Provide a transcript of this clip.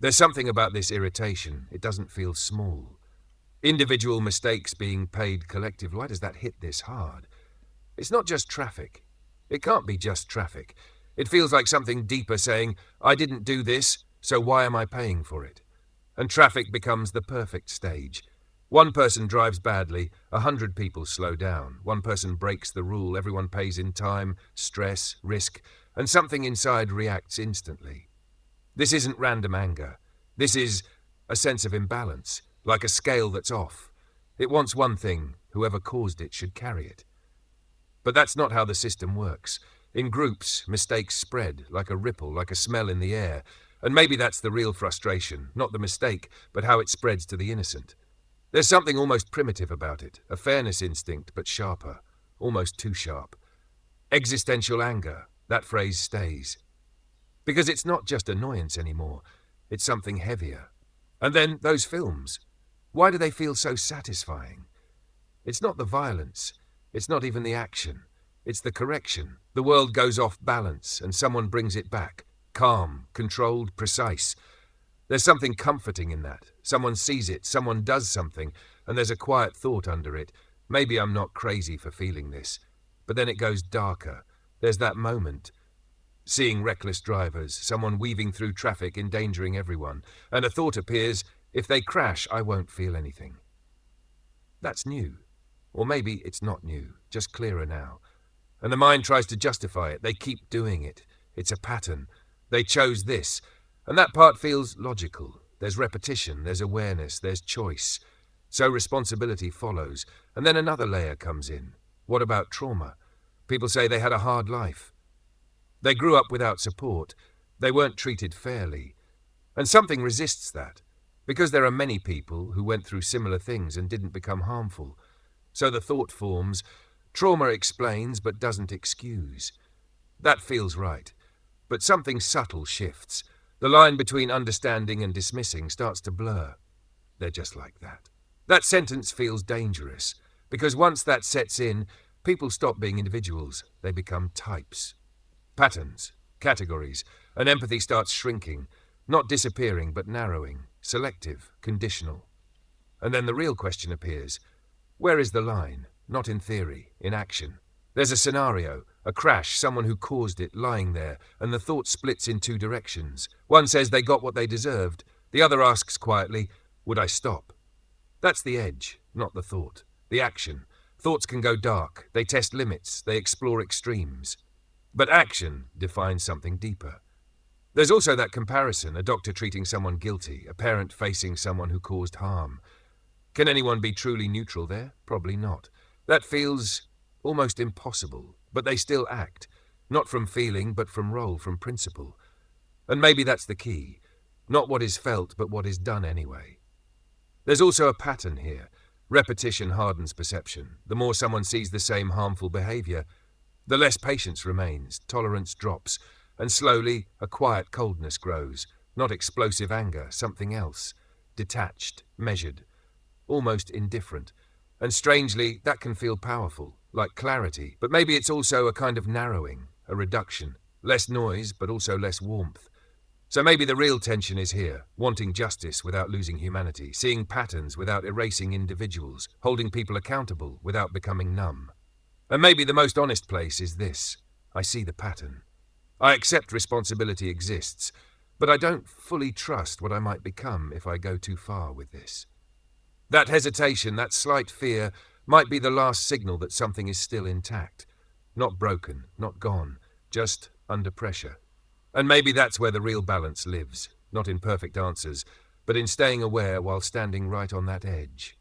There's something about this irritation. It doesn't feel small. Individual mistakes being paid collective. Why does that hit this hard? It's not just traffic. It can't be just traffic. It feels like something deeper saying, I didn't do this, so why am I paying for it? And traffic becomes the perfect stage. One person drives badly, 100 people slow down. One person breaks the rule, everyone pays in time, stress, risk, and something inside reacts instantly. This isn't random anger. This is a sense of imbalance, like a scale that's off. It wants one thing, whoever caused it should carry it. But that's not how the system works. In groups, mistakes spread, like a ripple, like a smell in the air. And maybe that's the real frustration, not the mistake, but how it spreads to the innocent. There's something almost primitive about it, a fairness instinct, but sharper, almost too sharp. Existential anger, that phrase stays. Because it's not just annoyance anymore, it's something heavier. And then those films. Why do they feel so satisfying? It's not the violence. It's not even the action. It's the correction. The world goes off balance and someone brings it back. Calm, controlled, precise. There's something comforting in that. Someone sees it, someone does something, and there's a quiet thought under it. Maybe I'm not crazy for feeling this. But then it goes darker. There's that moment. Seeing reckless drivers, someone weaving through traffic, endangering everyone, and a thought appears, if they crash, I won't feel anything. That's new. Or maybe it's not new, just clearer now. And the mind tries to justify it. They keep doing it. It's a pattern. They chose this. And that part feels logical. There's repetition, there's awareness, there's choice. So responsibility follows. And then another layer comes in. What about trauma? People say they had a hard life. They grew up without support. They weren't treated fairly. And something resists that. Because there are many people who went through similar things and didn't become harmful. So the thought forms, trauma explains but doesn't excuse. That feels right. But something subtle shifts. The line between understanding and dismissing starts to blur. They're just like that. That sentence feels dangerous, because once that sets in, people stop being individuals. They become types. Patterns, categories, and empathy starts shrinking, not disappearing but narrowing, selective, conditional. And then the real question appears. Where is the line? Not in theory, in action. There's a scenario, a crash, someone who caused it lying there, and the thought splits in two directions. One says they got what they deserved. The other asks quietly, would I stop? That's the edge, not the thought. The action. Thoughts can go dark. They test limits. They explore extremes. But action defines something deeper. There's also that comparison, a doctor treating someone guilty, a parent facing someone who caused harm. Can anyone be truly neutral there? Probably not. That feels almost impossible, but they still act. Not from feeling, but from role, from principle. And maybe that's the key. Not what is felt, but what is done anyway. There's also a pattern here. Repetition hardens perception. The more someone sees the same harmful behavior, the less patience remains, tolerance drops, and slowly a quiet coldness grows. Not explosive anger, something else. Detached, measured, almost indifferent. And strangely, that can feel powerful, like clarity. But maybe it's also a kind of narrowing, a reduction. Less noise, but also less warmth. So maybe the real tension is here, wanting justice without losing humanity, seeing patterns without erasing individuals, holding people accountable without becoming numb. And maybe the most honest place is this. I see the pattern. I accept responsibility exists, but I don't fully trust what I might become if I go too far with this. That hesitation, that slight fear, might be the last signal that something is still intact. Not broken, not gone, just under pressure. And maybe that's where the real balance lives, not in perfect answers, but in staying aware while standing right on that edge.